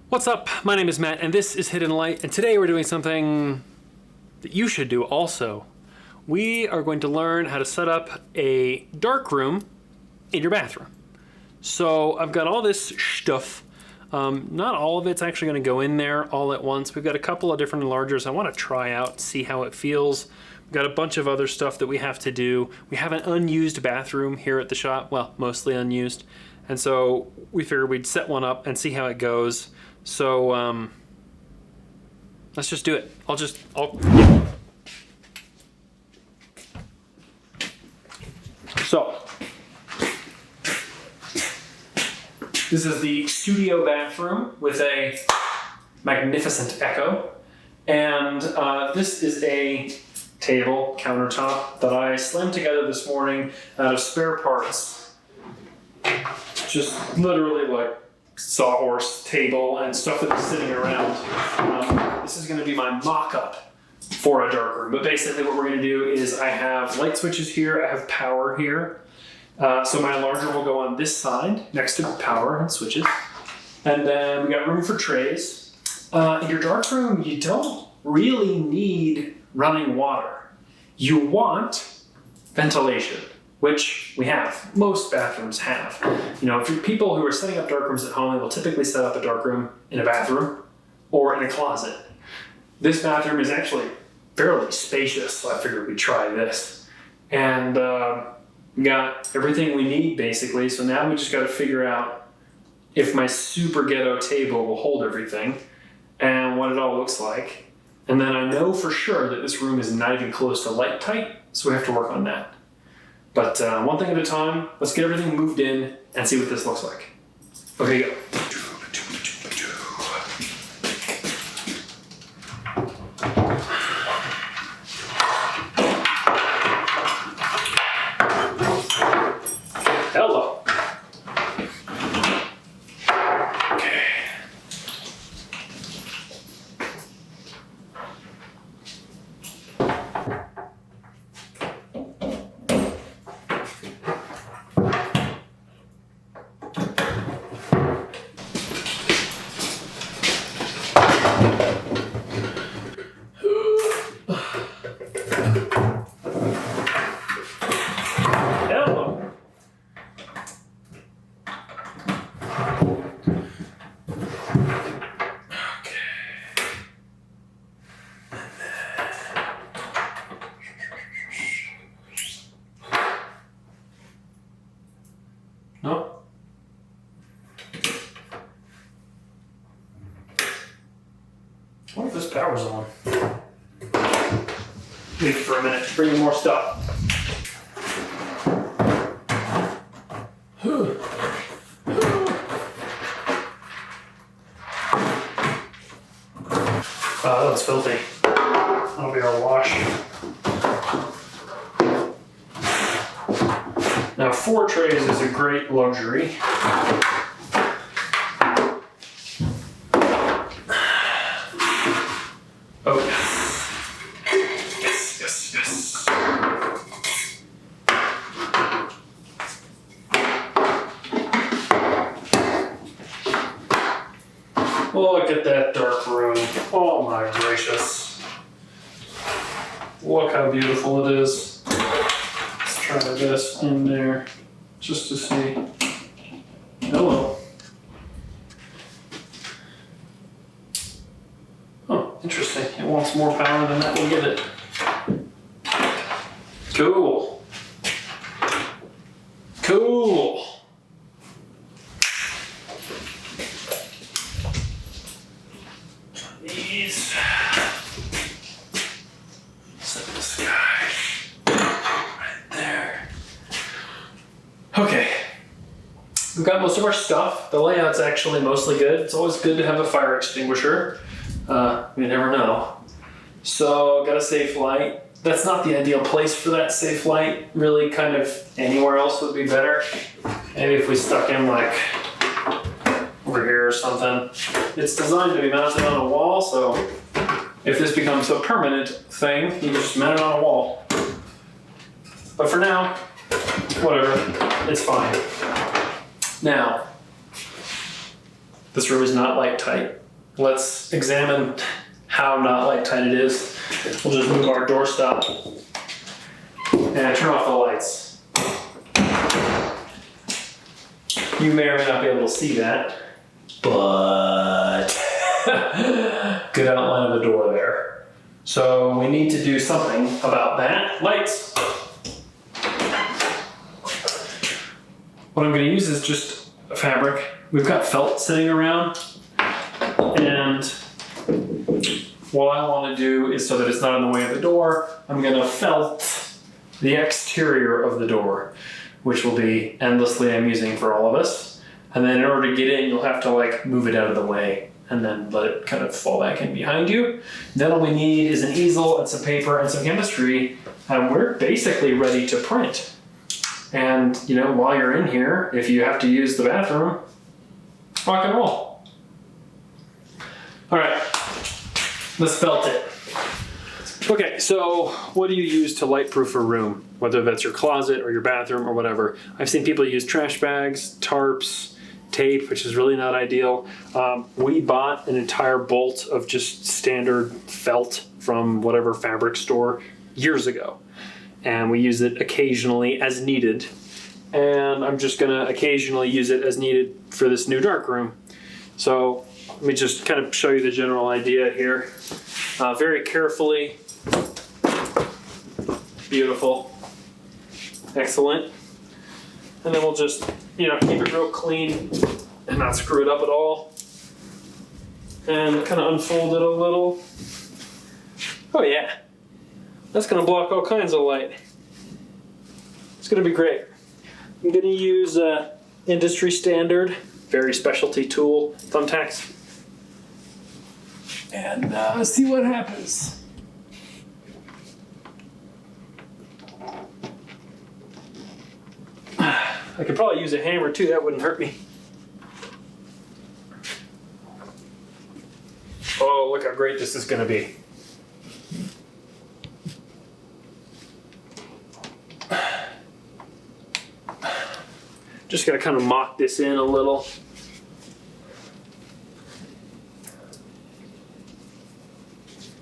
What's up? My name is Matt and this is Hidden Light, and today we're doing something that you should do also. We are going to learn how to set up a darkroom in your bathroom. So I've got all this stuff. Not all of it's actually going to go in there all at once. We've got a couple of different enlargers I want to try out, see how it feels. We've got a bunch of other stuff that we have to do. We have an unused bathroom here at the shop, well, mostly unused. And so we figured we'd set one up and see how it goes. So let's just do it. So this is the studio bathroom with a magnificent echo, and this is a table countertop that I slammed together this morning out of spare parts. Just literally like sawhorse table and stuff that is sitting around. This is going to be my mock-up for a darkroom, but basically what we're going to do is I have light switches here, I have power here, so my enlarger will go on this side next to power and switches, and then we got room for trays. In your darkroom you don't really need running water. You want ventilation, which we have. Most bathrooms have. You know, if you're people who are setting up darkrooms at home, they will typically set up a darkroom in a bathroom or in a closet. This bathroom is actually fairly spacious, so I figured we'd try this. And we got everything we need basically, so now we just got to figure out if my super ghetto table will hold everything and what it all looks like. And then I know for sure that this room is not even close to light tight, so we have to work on that. But one thing at a time, let's get everything moved in and see what this looks like. Okay, go. Hello. Okay. No? What if this power's on? Leave it for a minute to bring in more stuff. That looks filthy. That'll be our wash. Now 4 trays is a great luxury. Oh yes. Yes. Look at that dark room. Oh my gracious. Look how beautiful it is. Let's try this in there just to see. Hello. Oh, interesting. It wants more power than that will give it. Cool. Cool. These. Set this guy right there. Okay. We've got most of our stuff. The layout's actually mostly good. It's always good to have a fire extinguisher. You never know. So, got a safe light. That's not the ideal place for that safe light. Really, kind of anywhere else would be better. Maybe if we stuck him like over here or something. It's designed to be mounted on a wall, so if this becomes a permanent thing, you can just mount it on a wall. But for now, whatever, it's fine. Now, This room is not light tight. Let's examine how not light tight it is. We'll just move our doorstop and turn off the lights. You may or may not be able to see that, but good outline of a door there. So we need to do something about that. Lights. What I'm going to use is just a fabric. We've got felt sitting around, and what I want to do is, so that it's not in the way of the door, I'm going to felt the exterior of the door, which will be endlessly amusing for all of us. And then in order to get in, you'll have to like move it out of the way and then let it kind of fall back in behind you. Then all we need is an easel and some paper and some chemistry, and we're basically ready to print. And you know, while you're in here, if you have to use the bathroom, rock and roll. All right, let's felt it. Okay, so what do you use to light-proof a room? Whether that's your closet or your bathroom or whatever. I've seen people use trash bags, tarps, tape, which is really not ideal. We bought an entire bolt of just standard felt from whatever fabric store years ago. And we use it occasionally as needed. And I'm just gonna occasionally use it as needed for this new darkroom. So let me just kind of show you the general idea here. Very carefully. Beautiful. Excellent. And then we'll just, you know, keep it real clean and not screw it up at all. And kind of unfold it a little. Oh yeah. That's going to block all kinds of light. It's going to be great. I'm going to use industry standard, very specialty tool, thumbtacks. And see what happens. I could probably use a hammer too, that wouldn't hurt me. Oh, look how great this is going to be. Just got to kind of mock this in a little.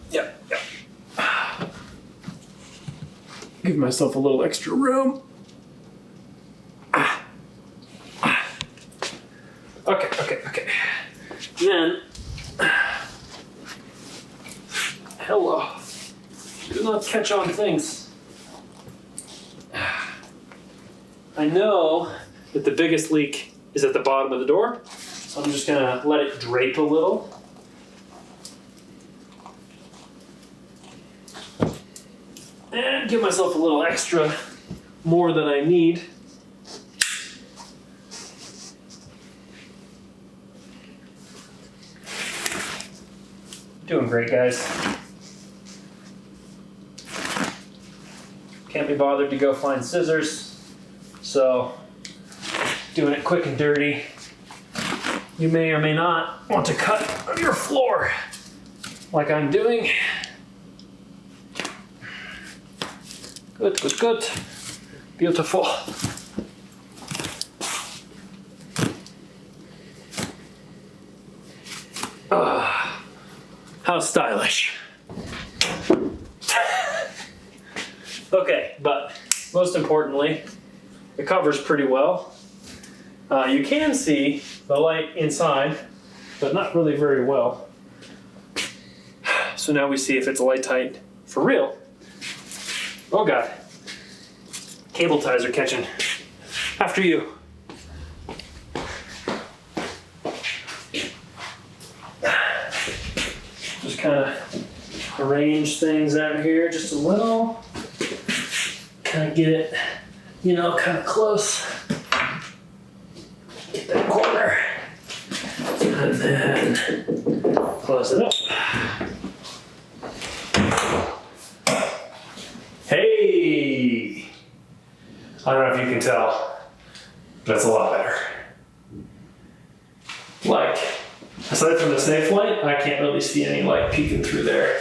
Yep. Give myself a little extra room. Okay. Then, hello. Do not catch on things. I know that the biggest leak is at the bottom of the door, so I'm just gonna let it drape a little. And give myself a little extra, more than I need. Doing great, guys. Can't be bothered to go find scissors, so doing it quick and dirty. You may or may not want to cut your floor like I'm doing. Good. Beautiful. How stylish. Okay, but most importantly, it covers pretty well. You can see the light inside, but not really very well. So now we see if it's light tight for real. Oh God. Cable ties are catching. After you. Just kind of arrange things out here just a little. Kind of get it, you know, kind of close. Get that corner. And then close it up. Hey! I don't know if you can tell, but it's a lot better. Like, aside from the safe light, I can't really see any light peeking through there.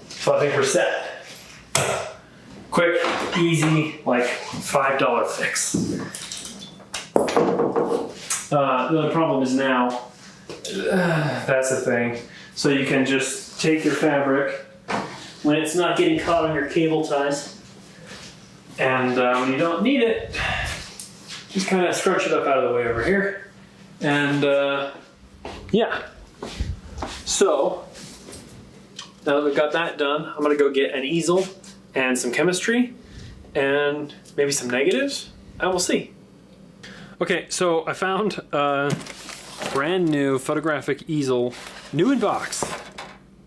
So I think we're set. Quick, easy, like $5 fix. The only problem is now, that's the thing. So you can just take your fabric when it's not getting caught on your cable ties, and when you don't need it, just kind of scrunch it up out of the way over here. And yeah. So now that we've got that done, I'm gonna go get an easel and some chemistry and maybe some negatives, and we'll see. Okay, so I found a brand new photographic easel, new in box,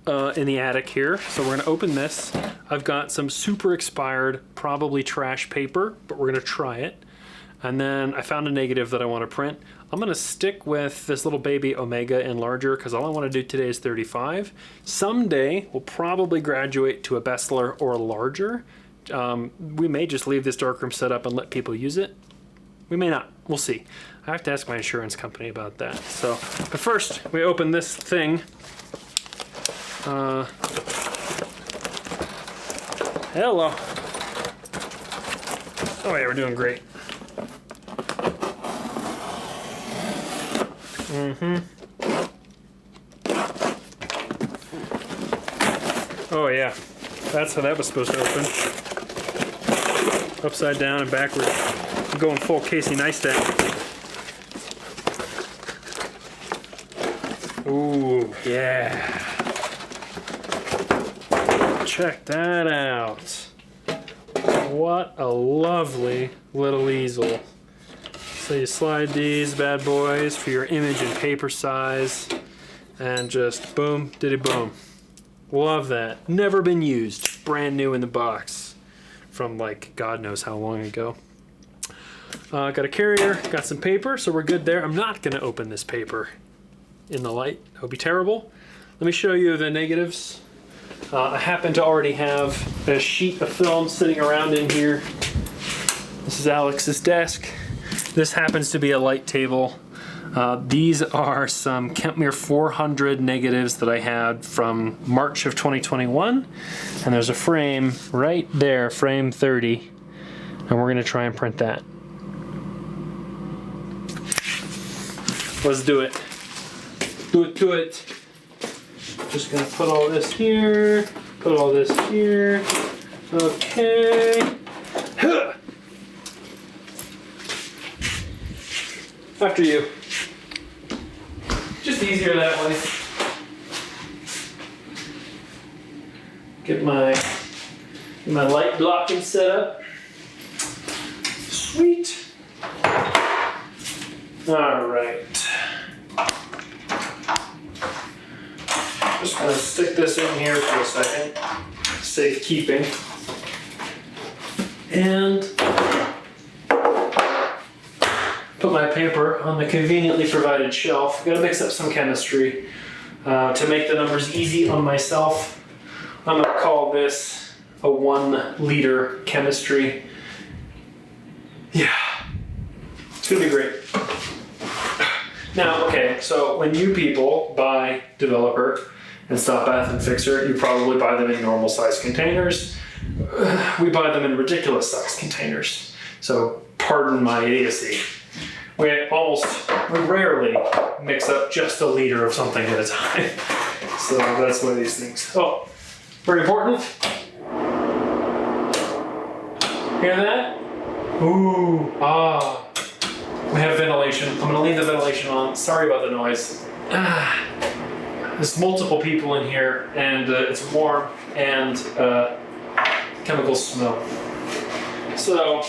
in the attic here. So we're gonna open this. I've got some super expired, probably trash paper, but we're gonna try it. And then I found a negative that I wanna print. I'm gonna stick with this little baby Omega and larger because all I wanna do today is 35. Someday we'll probably graduate to a Bestler or a larger. We may just leave this darkroom set up and let people use it. We may not, we'll see. I have to ask my insurance company about that. So, but first we open this thing. Hello. Oh yeah, we're doing great. Oh yeah, that's how that was supposed to open. Upside down and backward. I'm going full Casey Neistat. Ooh, yeah. Check that out. What a lovely little easel. So you slide these bad boys for your image and paper size, and just boom, diddy boom. Love that. Never been used. Brand new in the box from like God knows how long ago. Got a carrier, got some paper, so we're good there. I'm not gonna open this paper in the light. That would be terrible. Let me show you the negatives. I happen to already have a sheet of film sitting around in here. This is Alex's desk. This happens to be a light table. These are some Kentmere 400 negatives that I had from March of 2021. And there's a frame right there, frame 30. And we're gonna try and print that. Let's do it. Do it to it. Just gonna put all this here, put all this here. Okay. Huh. After you. Just easier that way. Get my light blocking set up. Sweet. All right. Just gonna stick this in here for a second. Safekeeping. And put my paper on the conveniently provided shelf. Gotta mix up some chemistry to make the numbers easy on myself. I'm gonna call this a 1 liter chemistry. Yeah, it's gonna be great. Now, okay, so when you people buy Developer and Stop Bath and Fixer, you probably buy them in normal size containers. We buy them in ridiculous size containers. So pardon my idiocy. We rarely mix up just a liter of something at a time. So that's one of these things. Oh, very important. Hear that? Ooh, ah. We have ventilation. I'm gonna leave the ventilation on. Sorry about the noise. There's multiple people in here, and it's warm, and chemicals smell. So,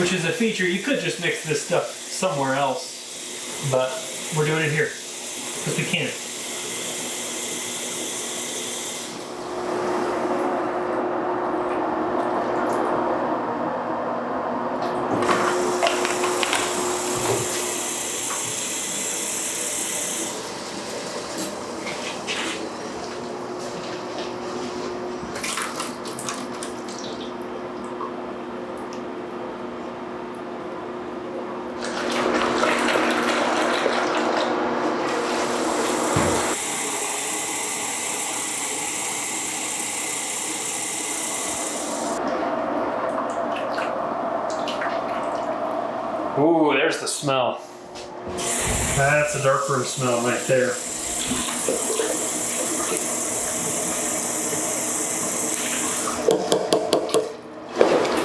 which is a feature. You could just mix this stuff somewhere else, but we're doing it here because we can. Ooh, there's the smell. That's a darkroom smell right there.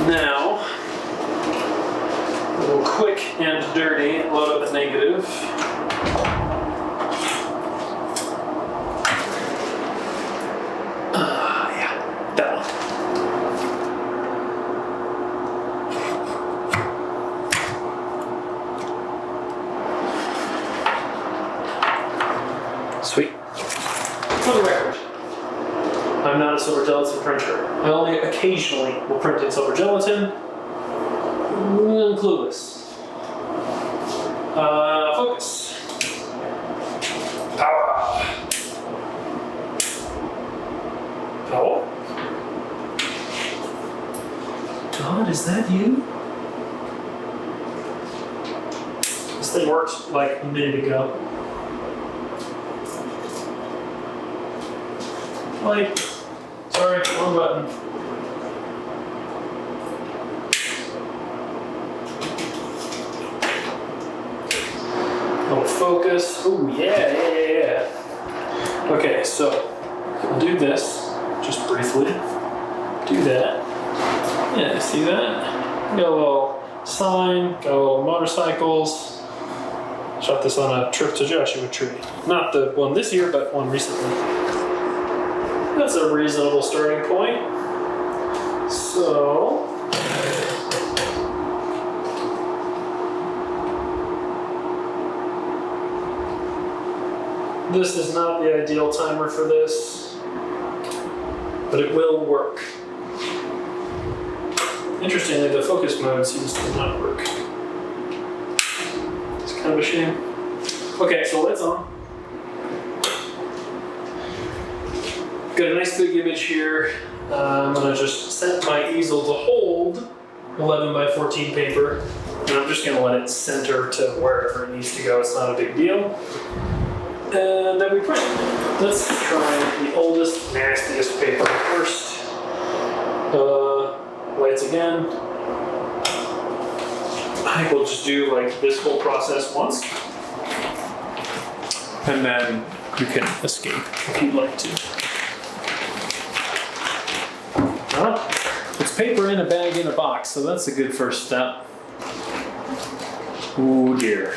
Now, a little quick and dirty, load up the negative. Yeah, that one. Sweet. For the record, I'm not a silver gelatin printer. I only occasionally will print in silver gelatin. I'm clueless. Focus. Power. Power. Todd, is that you? This thing worked like a minute ago. Like, sorry, wrong button. Oh, focus. Oh, yeah. Okay, so I'll do this just briefly. Do that. Yeah, see that? Got a little sign, got a little motorcycles. Shot this on a trip to Joshua Tree. Not the one this year, but one recently. That's a reasonable starting point. So, this is not the ideal timer for this, but it will work. Interestingly, the focus mode seems to not work. It's kind of a shame. Okay, so lights on. Got a nice big image here. I'm gonna just set my easel to hold 11 by 14 paper, and I'm just gonna let it center to wherever it needs to go. It's not a big deal. And then we print. Let's try the oldest, nastiest paper first. Lights again. I think we'll just do like this whole process once, and then you can escape if you'd like to. Well, it's paper in a bag in a box, so that's a good first step. Ooh dear.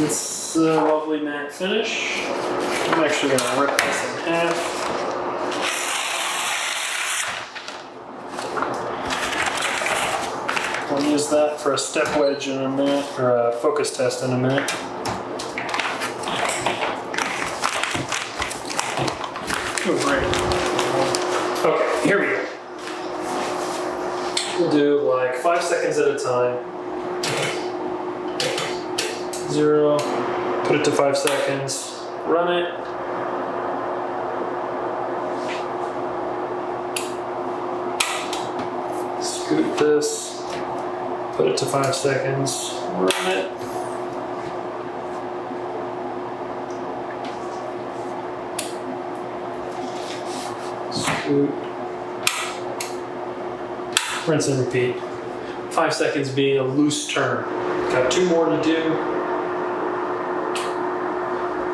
It's a lovely matte finish. I'm actually going to rip this in half. I'll use that for a step wedge in a minute, or a focus test in a minute. Oh, great. Okay, here we go. We'll do like 5 seconds at a time. 0, put it to 5 seconds, run it. Scoot this, put it to 5 seconds, run it. Scoot. Rinse and repeat. 5 seconds being a loose turn. Got 2 more to do.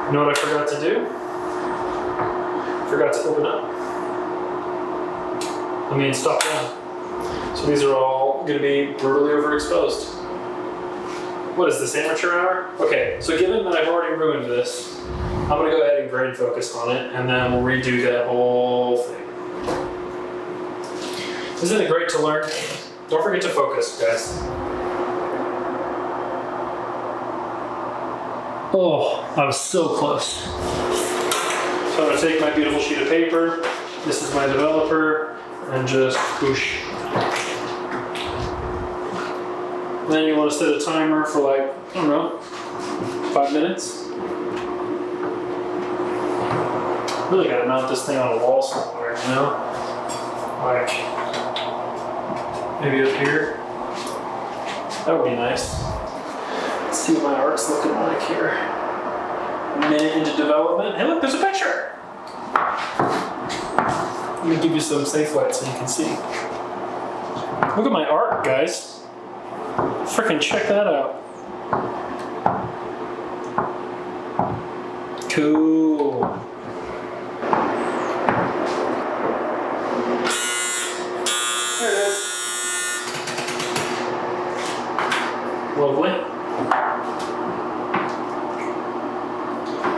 You know what I forgot to do? Forgot to open up. Stop down. So these are all going to be brutally overexposed. What is this, amateur hour? Okay, so given that I've already ruined this, I'm going to go ahead and grain focus on it, and then we'll redo that whole thing. Isn't it great to learn? Don't forget to focus, guys. Oh, I was so close. So I'm going to take my beautiful sheet of paper, this is my developer, and just whoosh. Then you want to set a timer for like, I don't know, 5 minutes. Really got to mount this thing on a wall somewhere, you know? Like, maybe up here. That would be nice. Let's see what my art's looking like here. A minute into development. Hey look, there's a picture! Let me give you some safe light so you can see. Look at my art, guys. Frickin' check that out. Cool. There it is. Lovely.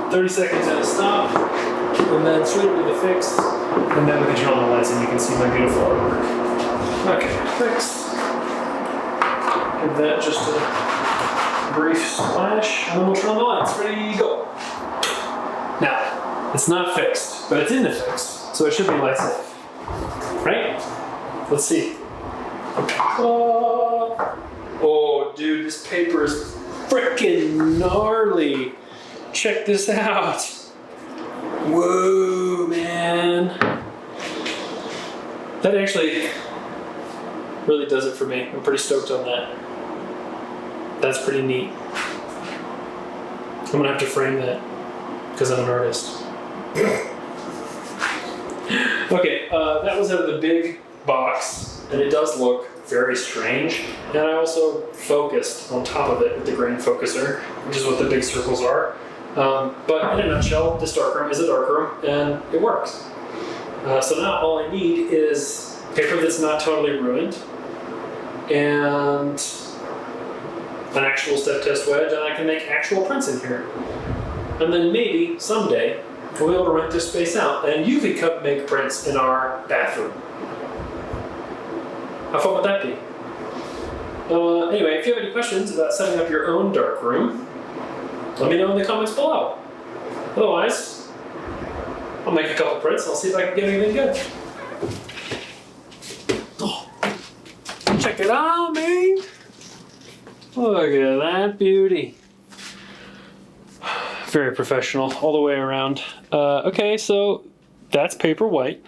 30 seconds and a stop, and then straight to the fix, and then we can turn on the lights and you can see my beautiful artwork. Okay, fix. Give that just a brief splash, and then we'll turn on the lights. Ready, go. Now, it's not fixed, but it's in the fix, so it should be light safe. Right? Let's see. Oh, dude, this paper is freaking gnarly. Check this out. Whoa, man. That actually really does it for me. I'm pretty stoked on that. That's pretty neat. I'm gonna have to frame that because I'm an artist. Okay, that was out of the big box, and it does look very strange. And I also focused on top of it with the grain focuser, which is what the big circles are. But in a nutshell, this darkroom is a darkroom, and it works. So now all I need is paper that's not totally ruined, and an actual step test wedge, and I can make actual prints in here. And then maybe someday we'll be able to rent this space out, and you could come make prints in our bathroom. How fun would that be? Anyway, if you have any questions about setting up your own darkroom, let me know in the comments below. Otherwise, I'll make a couple prints. I'll see if I can get anything good. Oh, check it out, man. Look at that beauty. Very professional all the way around. Okay, so that's paper white.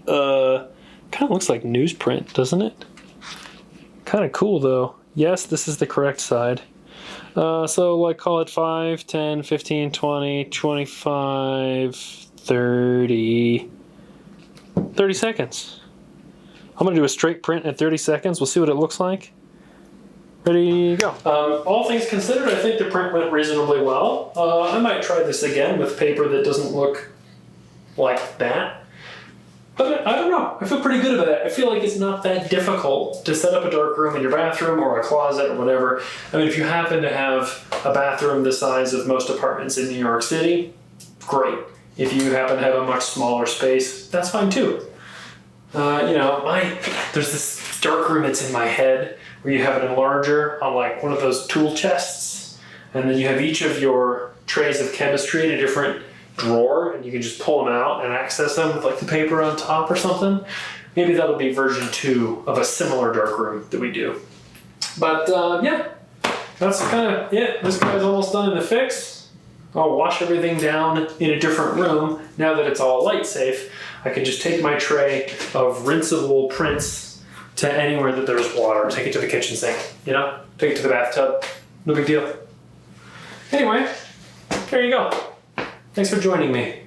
Kind of looks like newsprint, doesn't it? Kind of cool though. Yes, this is the correct side. So like call it 5, 10, 15, 20, 25, 30. 30 seconds. I'm gonna do a straight print at 30 seconds. We'll see what it looks like. Ready, go. All things considered, I think the print went reasonably well. I might try this again with paper that doesn't look like that. But I don't know. I feel pretty good about it. I feel like it's not that difficult to set up a dark room in your bathroom or a closet or whatever. I mean, if you happen to have a bathroom the size of most apartments in New York City, great. If you happen to have a much smaller space, that's fine too. There's this dark room that's in my head where you have an enlarger on like one of those tool chests, and then you have each of your trays of chemistry in a different drawer, and you can just pull them out and access them with like the paper on top or something. Maybe that'll be version 2 of a similar darkroom that we do. But yeah, that's kind of it. This guy's almost done in the fix. I'll wash everything down in a different room. Now that it's all light safe, I can just take my tray of rinseable prints to anywhere that there's water. Take it to the kitchen sink, take it to the bathtub. No big deal. Anyway, there you go. Thanks for joining me.